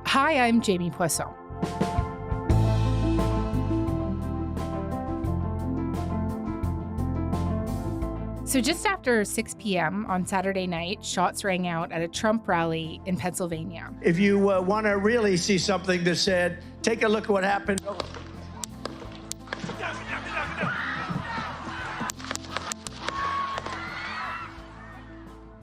Hi, I'm Jamie Poisson. So just after 6 p.m. on Saturday night, shots rang out at a Trump rally in Pennsylvania. If you want to really see something that said, take a look at what happened.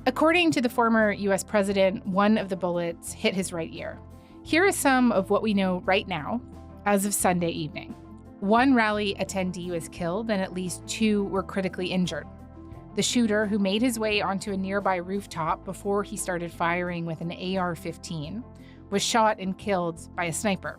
According to the former U.S. president, one of the bullets hit his right ear. Here is some of what we know right now as of Sunday evening. One rally attendee was killed and at least 2 were critically injured. The shooter, who made his way onto a nearby rooftop before he started firing with an AR-15, was shot and killed by a sniper.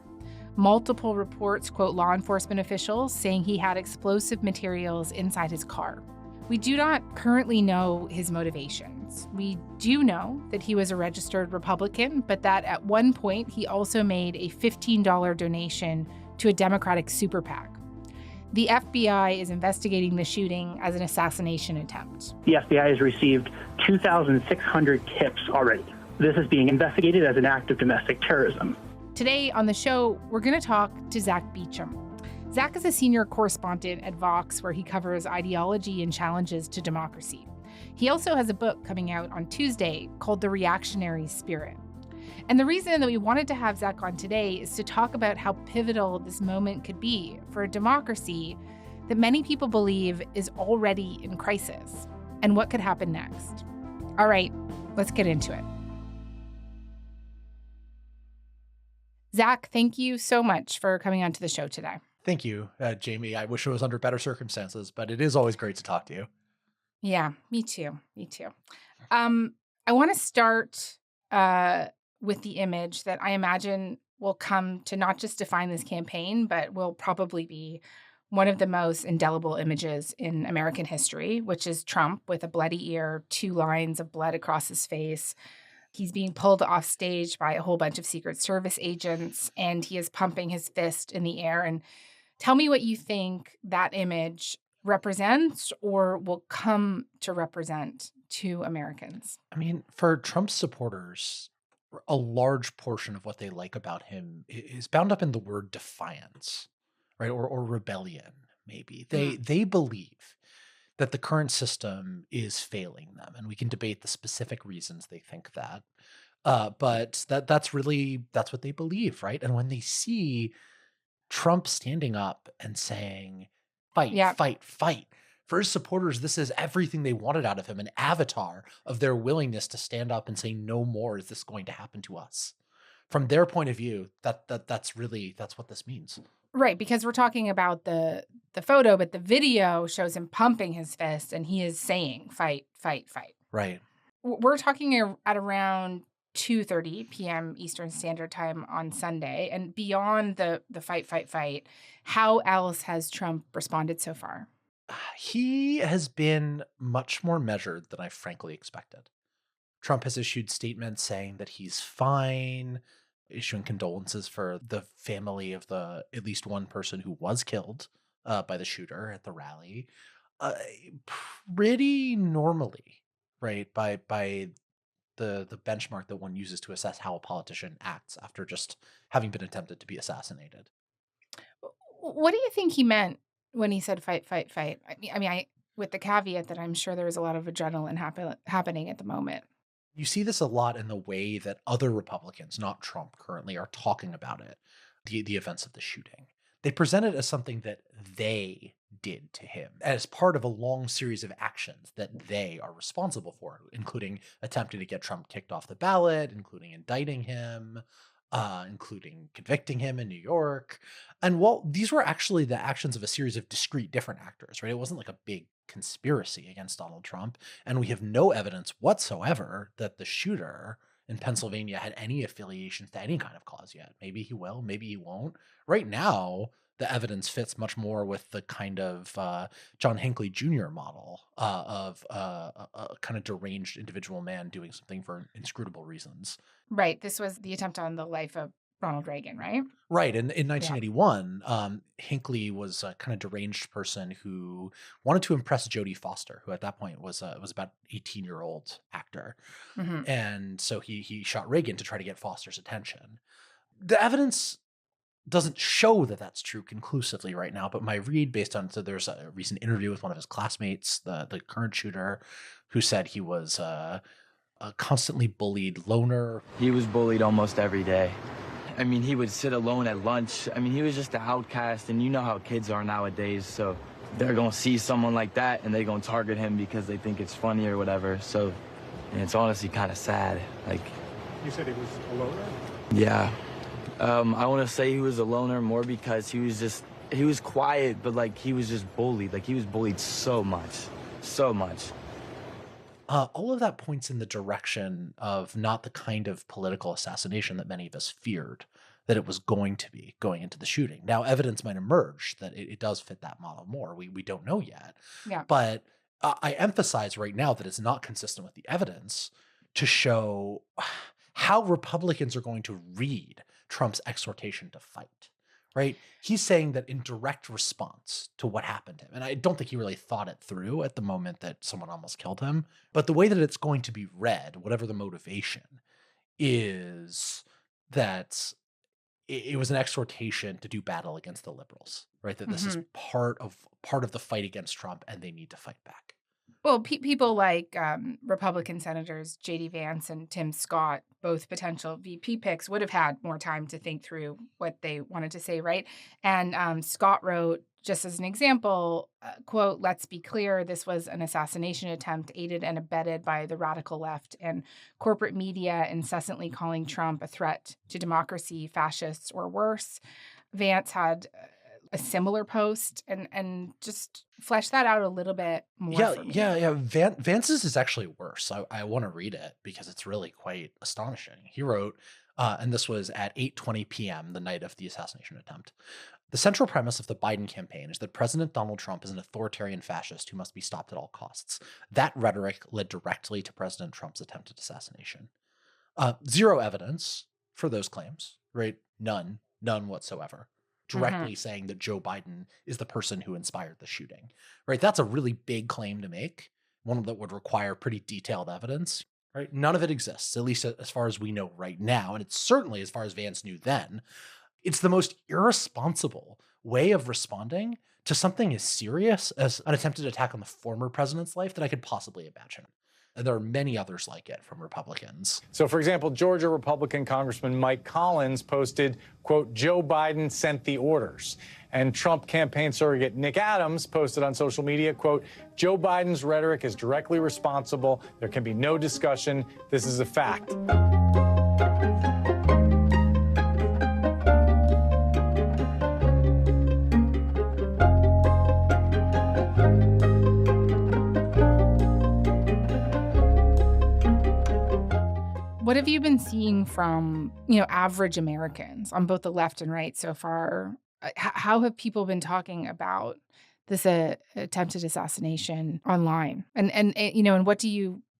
Multiple reports quote law enforcement officials saying he had explosive materials inside his car. We do not currently know his motivations. We do know that he was a registered Republican, but that at one point he also made a $15 donation to a Democratic super PAC. The FBI is investigating the shooting as an assassination attempt. The FBI has received 2,600 tips already. This is being investigated as an act of domestic terrorism. Today on the show, we're going to talk to Zach Beecham. Zach is a senior correspondent at Vox, where he covers ideology and challenges to democracy. He also has a book coming out on Tuesday called The Reactionary Spirit. And the reason that we wanted to have Zach on today is to talk about how pivotal this moment could be for a democracy that many people believe is already in crisis, and what could happen next. All right, let's get into it. Zach, thank you so much for coming onto the show today. Thank you, Jamie. I wish it was under better circumstances, but it is always great to talk to you. Yeah, me too. I want to start with the image that I imagine will come to not just define this campaign, but will probably be one of the most indelible images in American history, which is Trump with a bloody ear, 2 lines of blood across his face. He's being pulled off stage by a whole bunch of Secret Service agents, and he is pumping his fist in the air. And tell me what you think that image represents or will come to represent to Americans. I mean, for Trump's supporters, a large portion of what they like about him is bound up in the word defiance, right? Or rebellion, maybe. They believe that the current system is failing them, and we can debate the specific reasons they think that. But that's what they believe, right? And when they see Trump standing up and saying, fight, fight, fight. For his supporters, this is everything they wanted out of him, an avatar of their willingness to stand up and say, no more is this going to happen to us. From their point of view, that's what this means. Right, because we're talking about the photo, but the video shows him pumping his fist and he is saying, fight, fight, fight. Right. We're talking at around 2:30 p.m. Eastern Standard Time on Sunday. And beyond the fight, fight, fight, how else has Trump responded so far? He has been much more measured than I frankly expected. Trump has issued statements saying that he's fine, issuing condolences for the family of at least one person who was killed by the shooter at the rally. Pretty normally, right, by the benchmark that one uses to assess how a politician acts after just having been attempted to be assassinated. What do you think he meant when he said fight, fight, fight? I mean, with the caveat that I'm sure there was a lot of adrenaline happening at the moment. You see this a lot in the way that other Republicans, not Trump currently, are talking about it, the events of the shooting. They present it as something that they did to him as part of a long series of actions that they are responsible for, including attempting to get Trump kicked off the ballot, including indicting him, including convicting him in New York. And while these were actually the actions of a series of discrete different actors, right? It wasn't like a big conspiracy against Donald Trump. And we have no evidence whatsoever that the shooter in Pennsylvania had any affiliations to any kind of cause yet. Maybe he will, maybe he won't. Right now, the evidence fits much more with the kind of John Hinckley Jr. model of a kind of deranged individual man doing something for inscrutable reasons. Right. This was the attempt on the life of Ronald Reagan, right? Right. And in 1981, Hinckley was a kind of deranged person who wanted to impress Jodie Foster, who at that point was about 18-year-old actor. Mm-hmm. And so he shot Reagan to try to get Foster's attention. The evidence doesn't show that that's true conclusively right now, but my read based on, so there's a recent interview with one of his classmates, the current shooter, who said he was a constantly bullied loner. He was bullied almost every day. I mean, he would sit alone at lunch. I mean, he was just an outcast, and you know how kids are nowadays, so they're gonna see someone like that and they're gonna target him because they think it's funny or whatever. So, and it's honestly kind of sad. Like, you said he was a loner? Yeah. I want to say he was a loner more because he was quiet, but like he was just bullied. Like he was bullied so much. All of that points in the direction of not the kind of political assassination that many of us feared that it was going to be going into the shooting. Now, evidence might emerge that it does fit that model more. We don't know yet. Yeah. But I emphasize right now that it's not consistent with the evidence to show how Republicans are going to read Trump's exhortation to fight, right? He's saying that in direct response to what happened to him, and I don't think he really thought it through at the moment that someone almost killed him, but the way that it's going to be read, whatever the motivation, is that it was an exhortation to do battle against the liberals, right? That this is part of the fight against Trump, and they need to fight back. Well, people like Republican Senators J.D. Vance and Tim Scott, both potential VP picks, would have had more time to think through what they wanted to say, right? And Scott wrote, just as an example, quote, "Let's be clear, this was an assassination attempt aided and abetted by the radical left and corporate media incessantly calling Trump a threat to democracy, fascists, or worse." Vance had a similar post and just flesh that out a little bit more for me. Yeah. Vance's is actually worse. I want to read it because it's really quite astonishing. He wrote, and this was at 8:20 p.m., the night of the assassination attempt. "The central premise of the Biden campaign is that President Donald Trump is an authoritarian fascist who must be stopped at all costs. That rhetoric led directly to President Trump's attempted assassination." Zero evidence for those claims, right? None whatsoever. Directly saying that Joe Biden is the person who inspired the shooting, right? That's a really big claim to make, one that would require pretty detailed evidence, right? None of it exists, at least as far as we know right now. And it's certainly, as far as Vance knew then, it's the most irresponsible way of responding to something as serious as an attempted attack on the former president's life that I could possibly imagine. And there are many others like it from Republicans. So, for example, Georgia Republican Congressman Mike Collins posted, quote, "Joe Biden sent the orders." And Trump campaign surrogate Nick Adams posted on social media, quote, "Joe Biden's rhetoric is directly responsible. There can be no discussion. This is a fact." What have you been seeing from, average Americans on both the left and right so far? How have people been talking about this attempted assassination online? And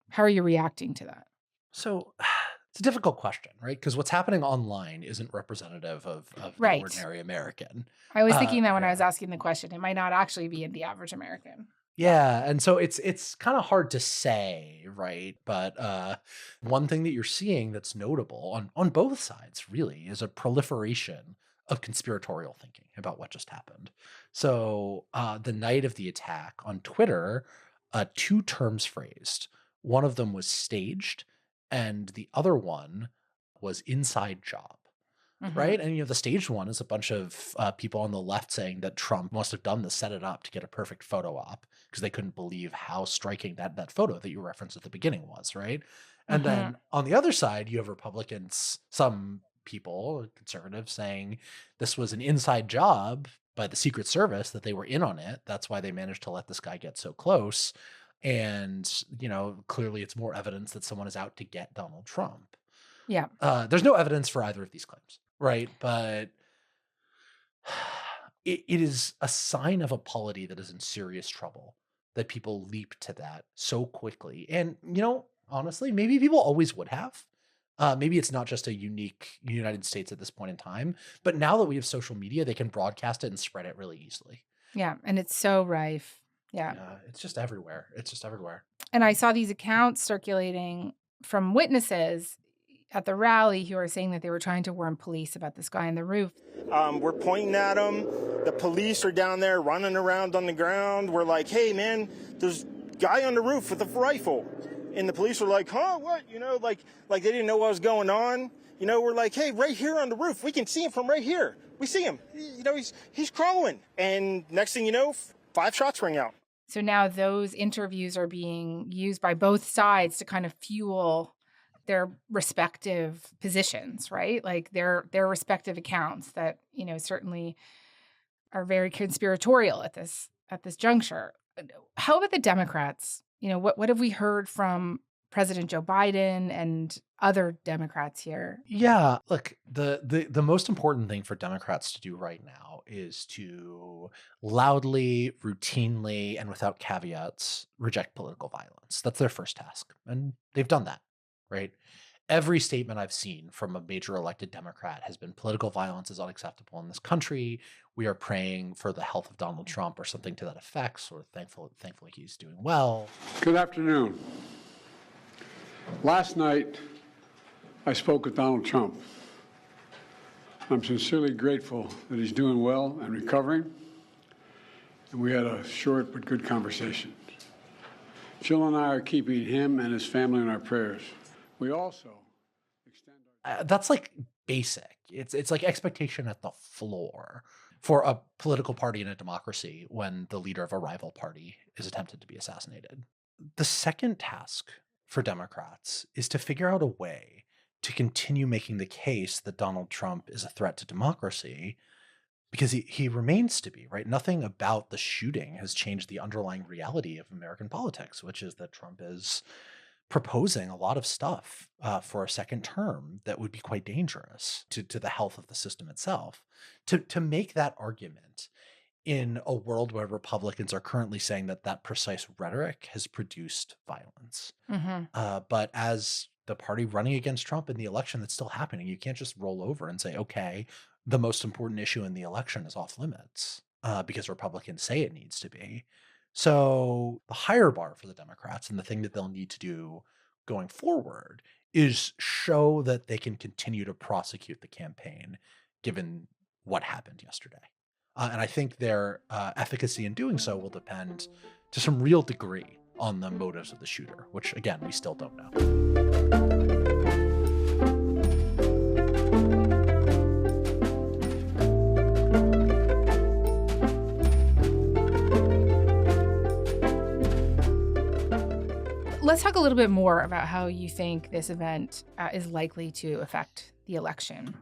how are you reacting to that? So it's a difficult question, right? Because what's happening online isn't representative of Right. the ordinary American. I was thinking that when I was asking the question, it might not actually be in the average American. Yeah, and so it's kind of hard to say, right? But one thing that you're seeing that's notable on both sides really is a proliferation of conspiratorial thinking about what just happened. So the night of the attack on Twitter, two terms phrased. One of them was staged, and the other one was inside job. Right. And, the staged one is a bunch of people on the left saying that Trump must have done this, set it up to get a perfect photo op because they couldn't believe how striking that photo that you referenced at the beginning was. Right. And then on the other side, you have Republicans, some people, conservatives, saying this was an inside job by the Secret Service, that they were in on it. That's why they managed to let this guy get so close. And, clearly it's more evidence that someone is out to get Donald Trump. Yeah. There's no evidence for either of these claims, right? But it is a sign of a polity that is in serious trouble that people leap to that so quickly. And, honestly, maybe people always would have. Maybe it's not just a unique United States at this point in time. But now that we have social media, they can broadcast it and spread it really easily. Yeah. And it's so rife. Yeah. It's just everywhere. And I saw these accounts circulating from witnesses, at the rally who are saying that they were trying to warn police about this guy on the roof. We're pointing at him. The police are down there running around on the ground. We're like, hey, man, there's a guy on the roof with a rifle. And the police are like, huh, what? Like they didn't know what was going on. We're like, hey, right here on the roof. We can see him from right here. We see him. He's crawling. And next thing you know, 5 shots ring out. So now those interviews are being used by both sides to kind of fuel their respective positions, right? Like their respective accounts that, certainly are very conspiratorial at this juncture. How about the Democrats? What have we heard from President Joe Biden and other Democrats here? Yeah, look, the most important thing for Democrats to do right now is to loudly, routinely, and without caveats reject political violence. That's their first task, and they've done that, right? Every statement I've seen from a major elected Democrat has been political violence is unacceptable in this country. We are praying for the health of Donald Trump or something to that effect. Or thankfully he's doing well. Good afternoon. Last night, I spoke with Donald Trump. I'm sincerely grateful that he's doing well and recovering, and we had a short but good conversation. Jill and I are keeping him and his family in our prayers. We also extend our... That's like basic. It's like expectation at the floor for a political party in a democracy when the leader of a rival party is attempted to be assassinated. The second task for Democrats is to figure out a way to continue making the case that Donald Trump is a threat to democracy, because he remains to be, right? Nothing about the shooting has changed the underlying reality of American politics, which is that Trump is proposing a lot of stuff for a second term that would be quite dangerous to the health of the system itself. To make that argument in a world where Republicans are currently saying that precise rhetoric has produced violence. But as the party running against Trump in the election that's still happening, you can't just roll over and say, okay, the most important issue in the election is off limits because Republicans say it needs to be. So the higher bar for the Democrats and the thing that they'll need to do going forward is show that they can continue to prosecute the campaign given what happened yesterday. And I think their efficacy in doing so will depend to some real degree on the motives of the shooter, which, again, we still don't know. Let's talk a little bit more about how you think this event is likely to affect the election.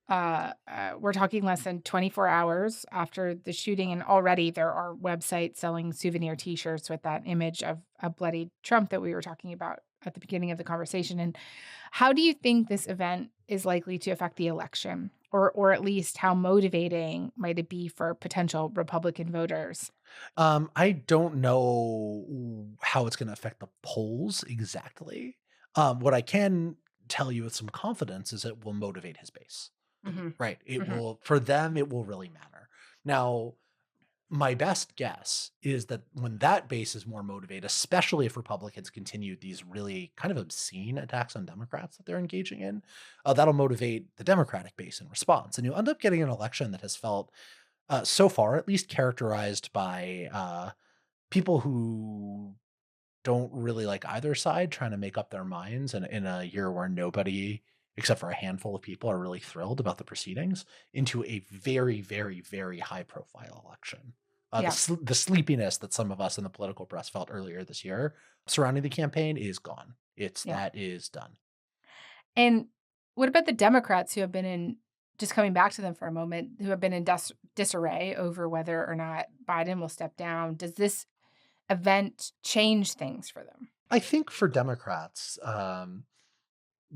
We're talking less than 24 hours after the shooting, and already there are websites selling souvenir T-shirts with that image of a bloody Trump that we were talking about at the beginning of the conversation. And how do you think this event is likely to affect the election, or at least how motivating might it be for potential Republican voters? I don't know how it's going to affect the polls exactly. What I can tell you with some confidence is it will motivate his base. Right. It will, for them, it will really matter. Now, my best guess is that when that base is more motivated, especially if Republicans continue these really kind of obscene attacks on Democrats that they're engaging in, that'll motivate the Democratic base in response. And you'll end up getting an election that has felt, so far, at least characterized by people who don't really like either side trying to make up their minds in a year where nobody except for a handful of people are really thrilled about the proceedings, into a very, very, very high profile election. The sleepiness that some of us in the political press felt earlier this year surrounding the campaign is gone. That is done. And what about the Democrats who have been in, just coming back to them for a moment, who have been in disarray over whether or not Biden will step down? Does this event change things for them? I think for Democrats,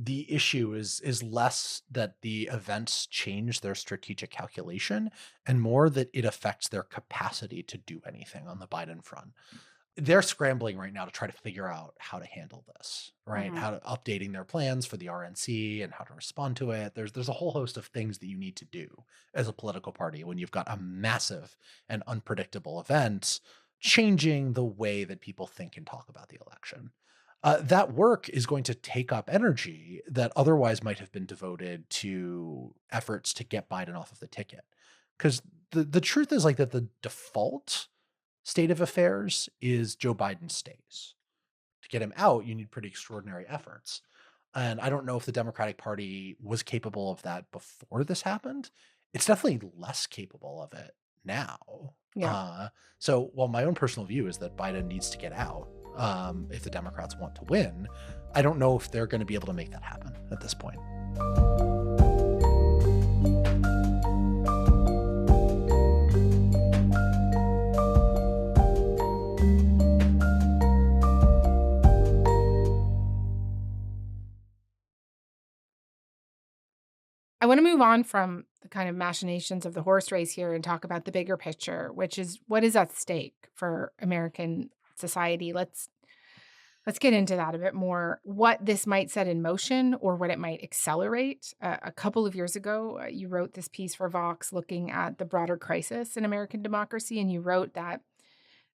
the issue is less that the events change their strategic calculation and more that it affects their capacity to do anything on the Biden front. They're scrambling right now to try to figure out how to handle this, right? How to updating their plans for the RNC and how to respond to it. There's a whole host of things that you need to do as a political party when you've got a massive and unpredictable event changing the way that people think and talk about the election. That work is going to take up energy that otherwise might have been devoted to efforts to get Biden off of the ticket. Because the truth is like that the default state of affairs is Joe Biden stays. To get him out, you need pretty extraordinary efforts. And I don't know if the Democratic Party was capable of that before this happened. It's definitely less capable of it now. Yeah. So while my own personal view is that Biden needs to get out, if the Democrats want to win, I don't know if they're going to be able to make that happen at this point. I want to move on from the kind of machinations of the horse race here and talk about the bigger picture, which is what is at stake for American society. Let's get into that a bit more. What this might set in motion or what it might accelerate. A couple of years ago, you wrote this piece for Vox looking at the broader crisis in American democracy, and you wrote that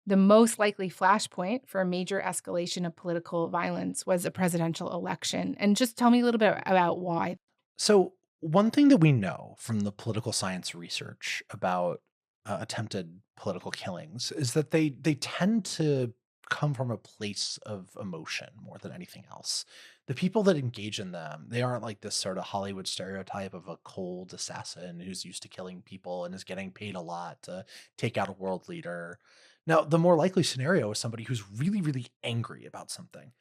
the most likely flashpoint for a major escalation of political violence was a presidential election. And just tell me a little bit about why. So one thing that we know from the political science research about attempted political killings is that they tend to come from a place of emotion more than anything else. The people that engage in them, they aren't like this sort of Hollywood stereotype of a cold assassin who's used to killing people and is getting paid a lot to take out a world leader. Now, the more likely scenario is somebody who's really, really angry about something.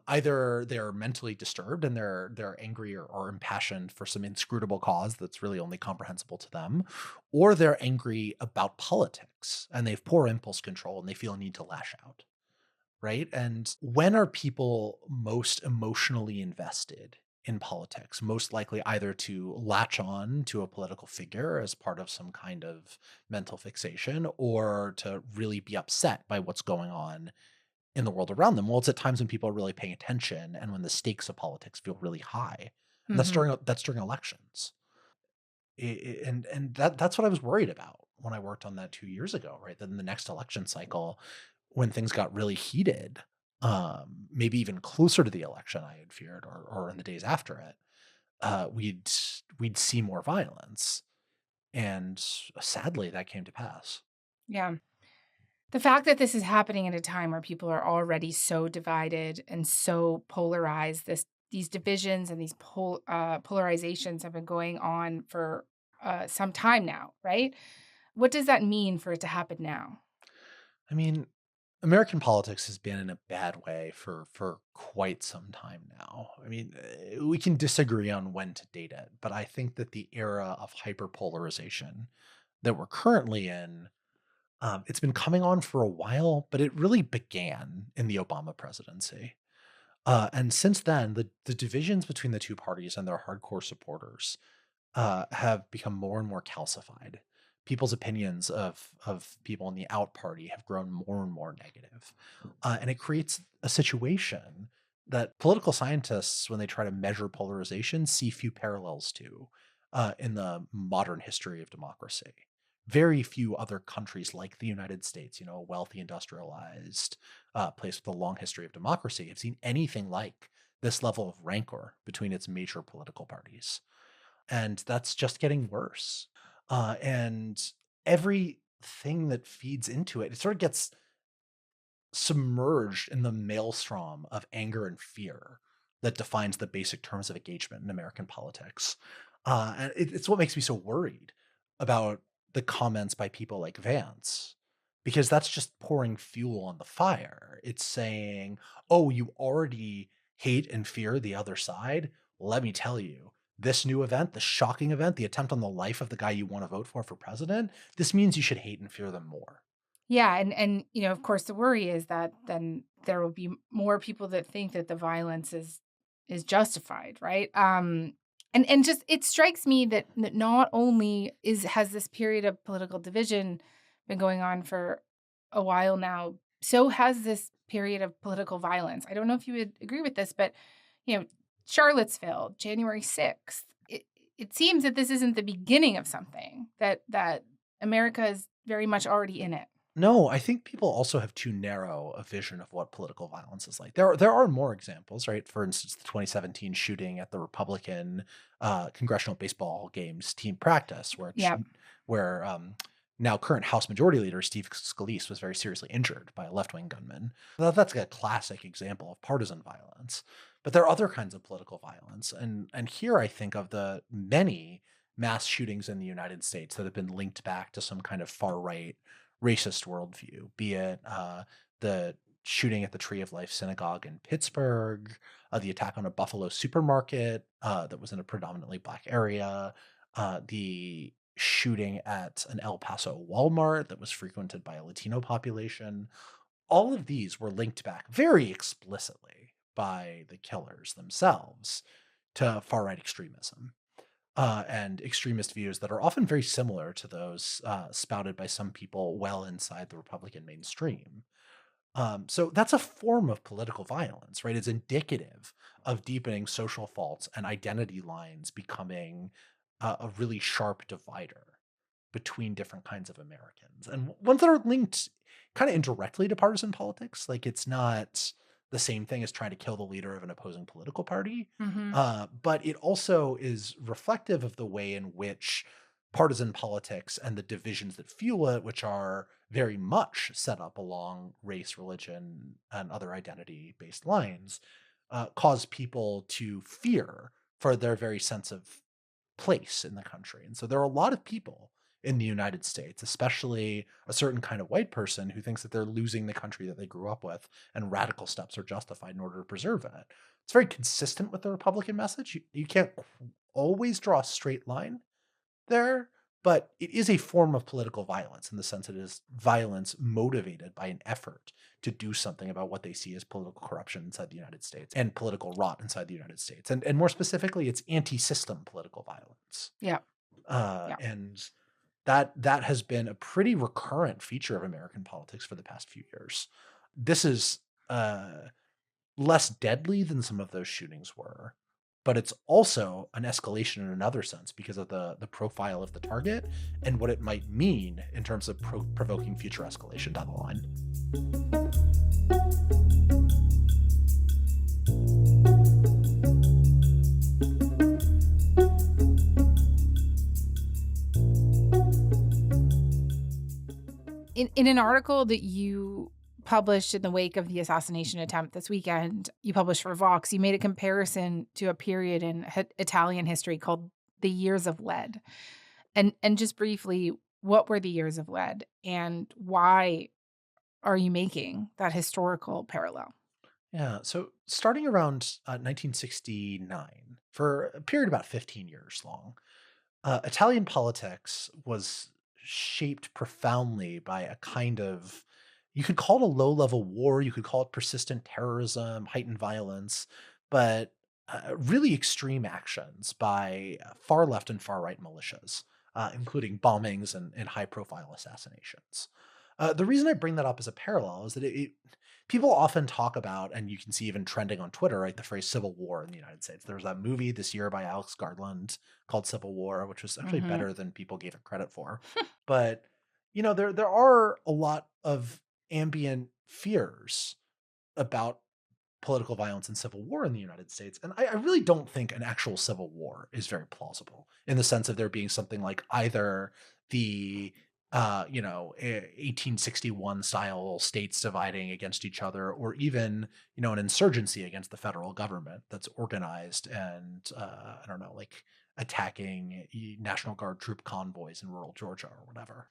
Either they're mentally disturbed and they're angry or impassioned for some inscrutable cause that's really only comprehensible to them, or they're angry about politics and they have poor impulse control and they feel a need to lash out, right? And when are people most emotionally invested in politics? Most likely either to latch on to a political figure as part of some kind of mental fixation, or to really be upset by what's going on in the world around them. Well, it's at times when people are really paying attention and when the stakes of politics feel really high. And that's during elections. And that's what I was worried about when I worked on that 2 years ago, right? That in the next election cycle, when things got really heated, maybe even closer to the election, I had feared, or in the days after it, we'd see more violence. And sadly, that came to pass. Yeah. The fact that this is happening at a time where people are already so divided and so polarized, these divisions and these polarizations have been going on for some time now, right? What does that mean for it to happen now? I mean, American politics has been in a bad way for quite some time now. I mean, we can disagree on when to date it, but I think that the era of hyperpolarization that we're currently in, it's been coming on for a while, but it really began in the Obama presidency. And since then, the divisions between the two parties and their hardcore supporters have become more and more calcified. People's opinions of people in the out party have grown more and more negative. And it creates a situation that political scientists, when they try to measure polarization, see few parallels to in the modern history of democracy. Very few other countries like the United States, a wealthy, industrialized place with a long history of democracy, have seen anything like this level of rancor between its major political parties. And that's just getting worse. And everything that feeds into it, it sort of gets submerged in the maelstrom of anger and fear that defines the basic terms of engagement in American politics. And it's what makes me so worried about the comments by people like Vance, because that's just pouring fuel on the fire. It's saying, oh, you already hate and fear the other side? Let me tell you, this new event, the shocking event, the attempt on the life of the guy you want to vote for president, this means you should hate and fear them more. Yeah, and of course, the worry is that then there will be more people that think that the violence is justified, right? And just it strikes me that not only has this period of political division been going on for a while now, so has this period of political violence. I don't know if you would agree with this, but Charlottesville, January 6th. It seems that this isn't the beginning of something, that America is very much already in it. No, I think people also have too narrow a vision of what political violence is like. There are more examples, right? For instance, the 2017 shooting at the Republican congressional baseball games team practice, Yep. where now current House Majority Leader Steve Scalise was very seriously injured by a left-wing gunman. That's a classic example of partisan violence. But there are other kinds of political violence, and here I think of the many mass shootings in the United States that have been linked back to some kind of far right racist worldview, be it the shooting at the Tree of Life Synagogue in Pittsburgh, the attack on a Buffalo supermarket that was in a predominantly black area, the shooting at an El Paso Walmart that was frequented by a Latino population. All of these were linked back very explicitly by the killers themselves to far right extremism and extremist views that are often very similar to those spouted by some people well inside the Republican mainstream. So that's a form of political violence, right? It's indicative of deepening social faults and identity lines becoming a really sharp divider between different kinds of Americans and ones that are linked kind of indirectly to partisan politics. Like it's not the same thing as trying to kill the leader of an opposing political party, Hmm. but it also is reflective of the way in which partisan politics and the divisions that fuel it, which are very much set up along race, religion, and other identity based lines, cause people to fear for their very sense of place in the country. And so there are a lot of people in the United States, especially a certain kind of white person who thinks that they're losing the country that they grew up with and radical steps are justified in order to preserve it. It's very consistent with the Republican message. You can't always draw a straight line there, but it is a form of political violence in the sense it is violence motivated by an effort to do something about what they see as political corruption inside the United States and political rot inside the United States. And more specifically, it's anti-system political violence. Yeah. Yeah. And that has been a pretty recurrent feature of American politics for the past few years. This is less deadly than some of those shootings were, but it's also an escalation in another sense because of the profile of the target and what it might mean in terms of provoking future escalation down the line. In an article that you published in the wake of the assassination attempt this weekend, you published for Vox, you made a comparison to a period in Italian history called the Years of Lead. And just briefly, what were the Years of Lead and why are you making that historical parallel? Yeah, so starting around 1969, for a period about 15 years long, Italian politics was shaped profoundly by a kind of, you could call it a low level war, you could call it persistent terrorism, heightened violence, but really extreme actions by far left and far right militias, including bombings and high profile assassinations. The reason I bring that up as a parallel is that people often talk about, and you can see even trending on Twitter, right, the phrase civil war in the United States. There was that movie this year by Alex Garland called Civil War, which was actually Hmm. better than people gave it credit for. But, there are a lot of ambient fears about political violence and civil war in the United States. And I really don't think an actual civil war is very plausible in the sense of there being something like either the 1861 style states dividing against each other, or even, an insurgency against the federal government that's organized and, I don't know, like attacking National Guard troop convoys in rural Georgia or whatever.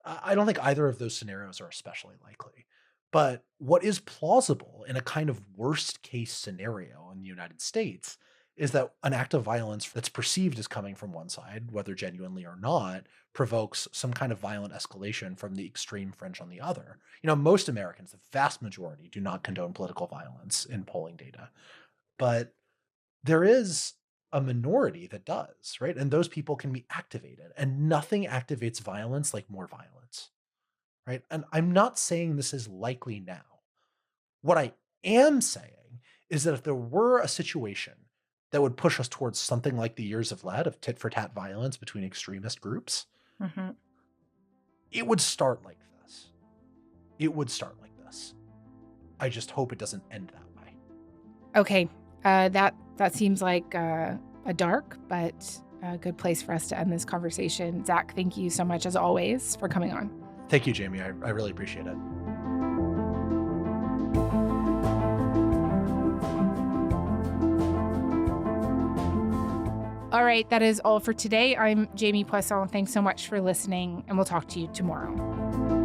I don't think either of those scenarios are especially likely. But what is plausible in a kind of worst case scenario in the United States is that an act of violence that's perceived as coming from one side, whether genuinely or not, provokes some kind of violent escalation from the extreme fringe on the other. Most Americans, the vast majority, do not condone political violence in polling data. But there is a minority that does, right? And those people can be activated. And nothing activates violence like more violence, right? And I'm not saying this is likely now. What I am saying is that if there were a situation that would push us towards something like the Years of Lead, of tit for tat violence between extremist groups, Hmm. it would start like this. it would start like this. I just hope it doesn't end that way. Okay, that seems like a dark but a good place for us to end this conversation. Zach, thank you so much, as always, for coming on. Thank you, Jamie. I really appreciate it. All right, that is all for today. I'm Jamie Poisson. Thanks so much for listening, and we'll talk to you tomorrow.